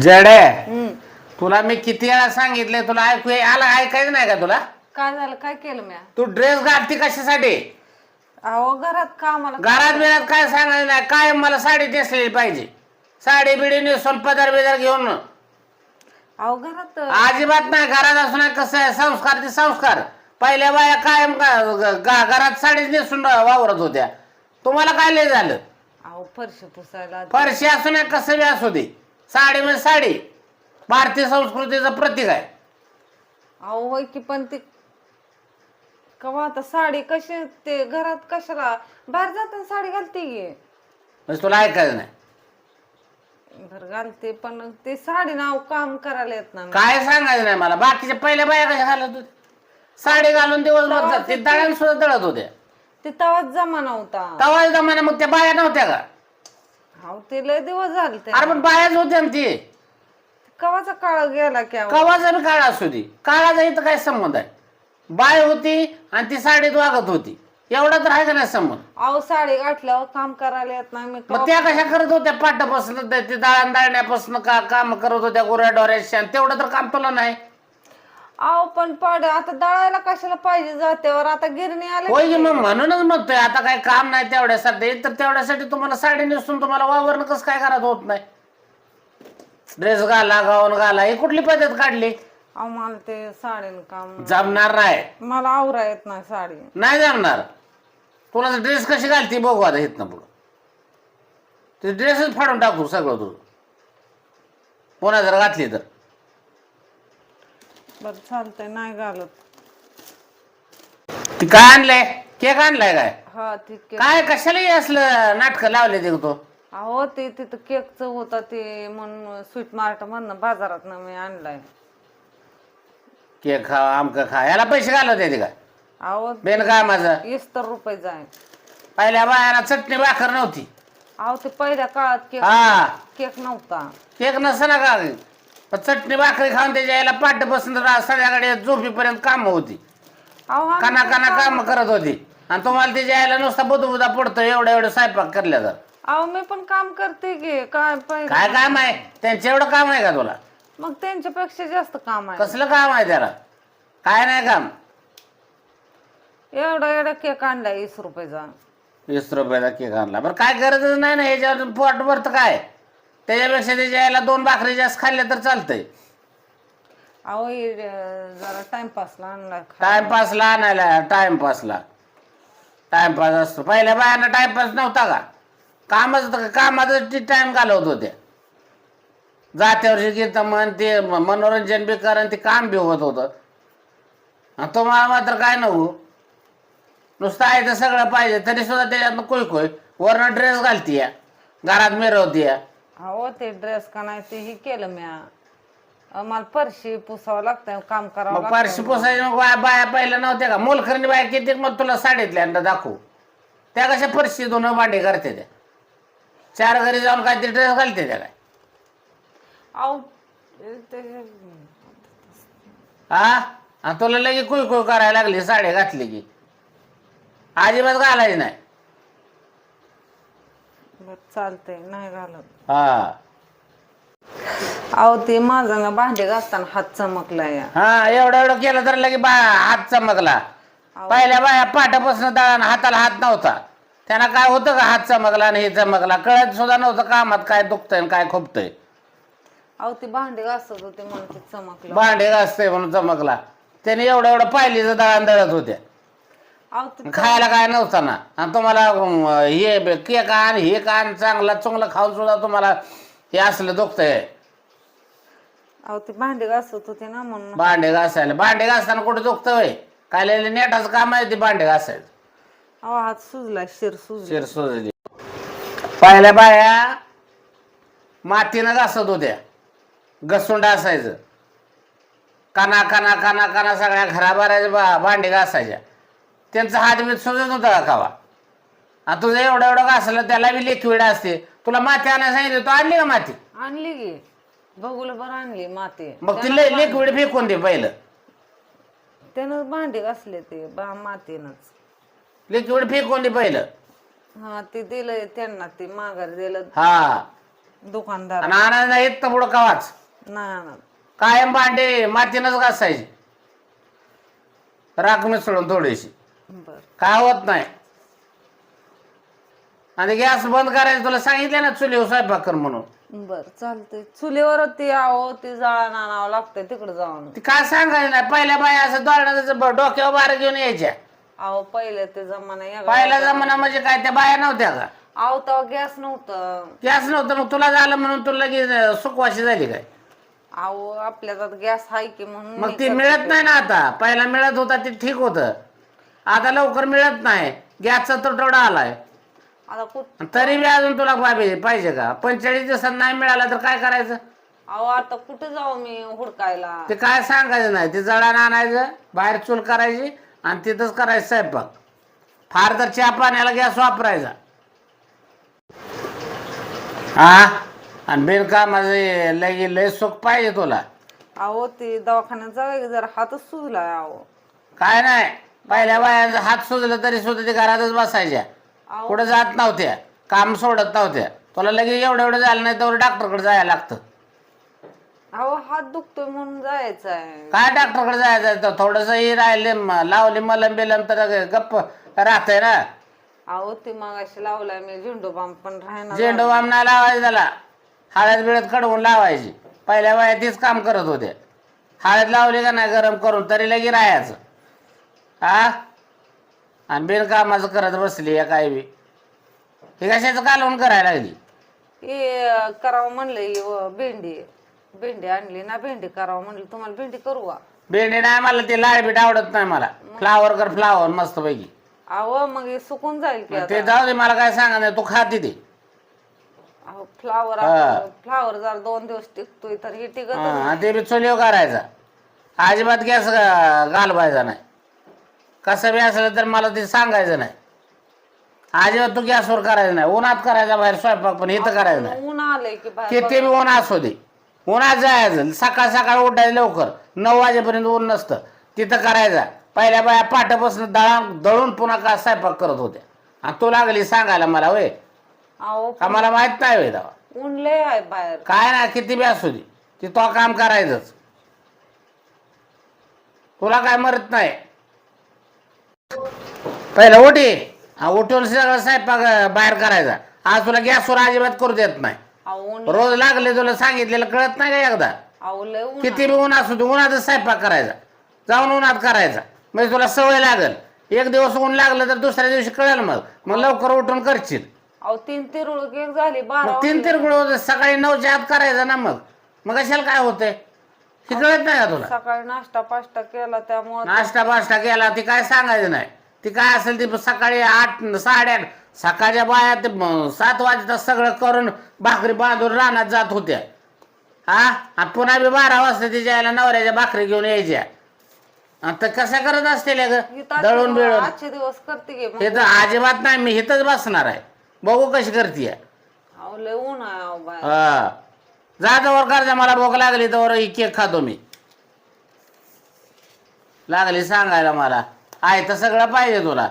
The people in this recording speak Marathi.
जडे हम्म. तुला मी किती वेळा सांगितले, तुला आला ऐकायचं नाही का तुला? काय झालं? काय केलं म्या? तू ड्रेस घालती कशासाठी? अहो घरात कामाला घरात बिरात काय सांगायचं नाही, काय मला साडी नेसलेली पाहिजे. साडी बिडी नेसून पदर बिदर घेऊन अहो घरात अजिबात नाही. घरात असं कसं आहे, संस्कार ते संस्कार. पहिल्या बाया कायम घरात साडीच नेसून वावरत होत्या. तुम्हाला काय लय झालं? अहो फरशी पुसायला फरशी असू नये कसं बी असू दे, साडी म्हणजे साडी भारतीय संस्कृतीचं प्रतीक आहे. अहो होय की, पण ते कवा आता साडी कशी ते घरात कशाला बाहेर जाताना साडी घालते की. म्हणजे तुला ऐकायचं नाही. घर घालते पण ते साडी नाव काम करायला येत ना. काय सांगायचं नाही मला. बाकीच्या पहिल्या बाया कशा घालत होत्या? साडी घालून दिवसभर जात ते दळण सुद्धा दळत होत्या. ते तवाच जमाना होता. तवा जमाना, मग त्या बाया नव्हत्या का? अहो ते लय दिवस झाले ते. अरे पण बायाच होत्या ना ती. कवाचा काळ गेला की अहो. कवाचा बी काळ असू दे, काळाचा इथं काय संबंध आहे? बाय होती आणि ती साडीत वागत होती, एवढा तर आहे का नाही संबंध? अहो साडी गाठल्यावर काम करायला येत नाही. मी मग त्या कशा करत होत्या? पाटापासून ते दळण दळण्यापासून काम करत होत्या गोऱ्या डोऱ्याच्या. तेवढं तर काम तुला नाही. अहो पण आता दळायला कशाला पाहिजे जात्यावर? आता गिरणी आले होय की, मग म्हणूनच म्हणतोय आता काय काम नाही तेवढ्यासाठी, तर तेवढ्यासाठी तुम्हाला साडी नेसून तुम्हाला वावरणं कसं काय करत होत नाही? ड्रेस घाला, गाऊन घाला, ही कुठली पद्धत काढली? अहो मला ते साडीन काम जमणार नाही. मला आवरा येत नाही साडी. नाही जमणार. कोणाचा ड्रेस कशी घालती बघू आता इथनं पुढं. ते ड्रेसच फाडून टाकू सगळं तुझं, कोणा जर घातली तर. बरं चालतंय, नाही घालत. ती काय आणलंय? केक आणलाय काय? हा ठीक आहे. काय कशाला असलं नाटकं लावले ते तू? अहो ते तिथं केकचं होतं ते म्हणून स्वीट मार्ट मधनं बाजारात मी आणलाय. केक खा, आमकं खा, याला पैसे घालत येते का? अहो बेन काय माझं? 20 रुपये जाय. पहिल्या बायाला चटणी भाकर नव्हती. अहो ते पहिल्या काळात केक हा, केक नव्हता. केक नसतं ना का? पण चटणी भाकरी खाऊन त्याच्या यायला पाठ बसून संध्याकाळी झोपीपर्यंत काम होती. अहो हा काना काना काम करत होती. आणि तुम्हाला त्याच्या यायला नुसता बुधबुधा पडतो एवढं एवढं स्वयंपाक करल्या तर. अहो मी पण काम करते की काय काय काम आहे त्यांचं? एवढं काम आहे का तुला? मग त्यांच्यापेक्षा जास्त काम आहे. कसलं काम आहे त्याला? काय नाही काम. एवढा केक आणलाय 20 रुपयाचा. 20 रुपयाचा केक आणला. बरं काय गरजच नाही ना ह्याच्यावर पोट भरतं काय? त्याच्यापेक्षा त्याच्या यायला 2 भाकरी जास्त खाल्ल्या तर चालतंय. अहो जरा टाइमपासला आणलाय. टाइमपासला आणायला, टाइमपासला टाइमपास असतो. पहिल्या बायांना टाइमपास नव्हता का? कामाच टाइम घालवत होत्या. जात्यावरची गीत म्हण, ते मनोरंजन बी कर आणि ते काम बी होत होतं. आणि तुम्हाला मात्र काय नको, नुसतं आहे तर सगळं पाहिजे. तरी सुद्धा त्याच्यातनं कोय वरनं ड्रेस घालतीया, घरात मिरवतीया. अहो ते ड्रेस का नाही ते ही केलं म्या. मला फरशी पुसावं लागतं, काम करावं मग पारशी पोसायची बाया पहिल्या नव्हत्या का? मोलखरणी बाया किती मग तुला साडीतल्या दाखवू. त्या कशा फरशी दोन भांडे करते त्या? 4 घरी जाऊन काहीतरी ड्रेस घालते त्या काय? अहो हा, आणि तुला लगे कुई करायला लागली साडी घातली की. अजिबात घालायची नाही. चालतंय, नाही घालत. हा अहो ते माझा ना भांडे घासताना हात चमकलाय. हा, एवढं केलं तर लगे हात चमकला. पहिल्या बाया पाठापासून दळण, हाताला हात नव्हता. त्यांना काय होतं का हात चमकला आणि हे चमकला? कळत सुद्धा नव्हतं कामात काय दुखतंय आणि काय खुपतंय. अहो ते भांडे घासत होते म्हणून ते चमकलं. भांडे घासतंय म्हणून चमकला. त्याने एवढं पाहिलीचं दळण दळत होत्या. अहो ते खायला काय नव्हतं ना. आणि तुम्हाला हे केक आण, हे कान, चांगला चुंगलं खाऊन सुद्धा तुम्हाला हे असलं दुखतंय. अहो ते भांडे घासत होते ना म्हणून. भांडे घासताना कुठे दुखतंय? काय लिहिलं नेटाचं काम आहे ते भांडे घासायचं. अहो हात सुजला, शिर सुजली. पहिल्या बाया मातीनं घासत होत्या, घसुंड असायचं. काना काना काना काना सगळ्या घराबाऱ्याच्या भांडे घासायच्या. त्यांचा हात बीत सुजत होता का खावा? आणि तुझं एवढं घासलं त्याला बी लिक्विड असते. तुला माती आणायला सांगितलं, तू आणली का माती? आणली गे बघूला बरं आणली माती. मग ती लिक्विड फेकून दे पहिलं. त्यानं भांडे घासले ते मातीनच. लिक्विड फेकून दे पहिलं. हा ते दिलंय त्यांना, ते माघार दिलं. हा, दुकानदार आणि आणायला नाही येत तर पुढं कवाच. नाही आणत. कायम भांडे मातीनच घासायची, राख मिसळून थोडीशी, बर काय होत नाही. आणि गॅस बंद करायचं तुला सांगितलं ना, चुलीवर स्वयंपाक कर म्हणून. बर चालतंय. चुलीवर ती आहो ती जाळण आणावं लागतंय तिकडे जाऊन. ती काय सांगायचं नाही. पहिल्या बाया असं दळणाचं डोक्यावर बार घेऊन यायच्या. अहो पहिले ते जमाना वेगळा पहिला होता. जमाना म्हणजे काय, त्या बाया नव्हत्या का? अहो तेव्हा गॅस नव्हतं. गॅस नव्हतं, मग तुला झालं म्हणून तुला लगेच सुकवाशी झाली काय? अहो आपल्यात गॅस आहे की म्हणून मग मी ती करते मिळत ते. नाही ना आता. पहिला मिळत होता ते ठीक होतं, आता लवकर मिळत नाही. गॅसचा तुटवडा आलाय. आता कुठ तरी बी अजून तुला पाहिजे का? 45 दिवसात नाही मिळाला तर काय करायचं? अहो आता कुठे जाऊ मी हुडकायला? ते काय सांगायचं नाही. ते जळानं आणायचं, बाहेर चूल करायची आणि तिथंच करायचं स्वयंपाक. फार तर चहा पाण्याला गॅस वापरायचा. हा, आणि बिनकामाचं लय सुख पाहिजे तुला. अहो ते दवाखान्यात जाऊया की जरा हातच सुजलाय. अहो काय नाही, पहिल्या बायांचा हात सुजलं तरी सुद्धा ते घरातच बसायच्या, अहो कुठं जात नव्हत्या, काम सोडत नव्हत्या. तुला लगेच एवढं झालं नाही तर डॉक्टरकडे जायला लागतं. अहो हात दुखतोय म्हणून जायचं आहे. काय डॉक्टरकडे जायचं तर थोडंसं राहिले, लावली मलम बिलम तर गप्प राहतंय ना. अहो ते मगाशी लावलाय मी झेंडू बाम पण राहणार. झेंडू बाम नाही लावायचं त्याला, हळद बिळद कडवून लावायची. पहिल्या बाया तीच काम करत होते. हळद लावली का नाही गरम करून तरी लगे राहायचं. हा, आणि बिनकामाचं करत बसली काय बी. हे कशाचं कालवून करायला लागली? हे करावं म्हणलं भेंडी भेंडी आणली ना, भेंडी करावं म्हणलं. तुम्हाला भेंडी करू का? भेंडी नाही, मला ते लाळबीट आवडत नाही. मला फ्लावर कर, फ्लावर मस्त पैकी. अहो मग हे सुकून जाईल की ते आता. जाऊ दे, मला काय सांगा नाही, तू खाते ते. अहो फ्लावर हा. फ्लावर जर 2 दिवस टिकतोय तर हे टिकत आणि ते बी चुलीवर करायचा. अजिबात गॅस घालवायचा नाही. कसं बी असलं तर मला ते सांगायचं नाही. अजिबात तू गॅसवर करायचं नाही. उन्हात करायचा बाहेर स्वयंपाक, पण इथं करायचं नाही. ऊन आलंय की बाहेर. किती बी ऊन असू दे, उन्हात जायचं. सकाळ सकाळ उठायचं लवकर, 9 वाजेपर्यंत ऊन नसतं, तिथं करायचा. पहिल्या बाया पाटापासून दळून पुन्हा का स्वयंपाक करत होत्या. आणि तू लागली सांगायला मला, वय अहो का मला माहित नाही वय दावा. ऊन लय आहे बाहेर. काय ना, किती बी असू दे, ती तो काम करायचंच. तुला काय मरत नाही. पहिलं उठी, उठून सगळं स्वयंपाक बाहेर करायचा. आज तुला गॅसवर अजिबात करू देत नाही. अहो ऊन रोज लागले, तुला सांगितलेलं कळत नाही का एकदा? अहो लय ऊन किती बी ऊन असू दे, उन्हातच स्वयंपाक करायचा. जाऊन उन्हात करायचा, म्हणजे तुला सवय लागल. एक दिवस ऊन लागलं तर दुसऱ्या दिवशी कळेल. मग लवकर उठून करशील. अहो 3 तिरुळ केक झाली 12 मग 3 तिरकुळ सकाळी 9च्या आत करायचं ना. मग कशाला काय होतंय हे कळत नाही का तुला? सकाळी नाश्ता पाष्टा केला त्यामुळे नाश्ता बाष्टा केला ती काय सांगायचं नाही. ती काय असेल ती सकाळी 8 8:30 सकाळच्या बाया ते 7 वाजता सगळं करून भाकरी बांधून रानात जात होत्या. हा, आणि पुन्हा बी 12 वाजता तिच्या यायला नवऱ्याच्या भाकरी घेऊन यायच्या. आता कसं करत असतील दळून बिळून? आजचे दिवस करते की मग. हे तर अजिबात नाही, मी इथंच बसणार आहे, बघू कशी करते. अहो लय ऊन आहे अहो बाहेर. हा, जा जवळ कर्जा, मला भूक लागली तर केक खातो मी. लागली सांगायला मला, आहे तर सगळं पाहिजे तुला.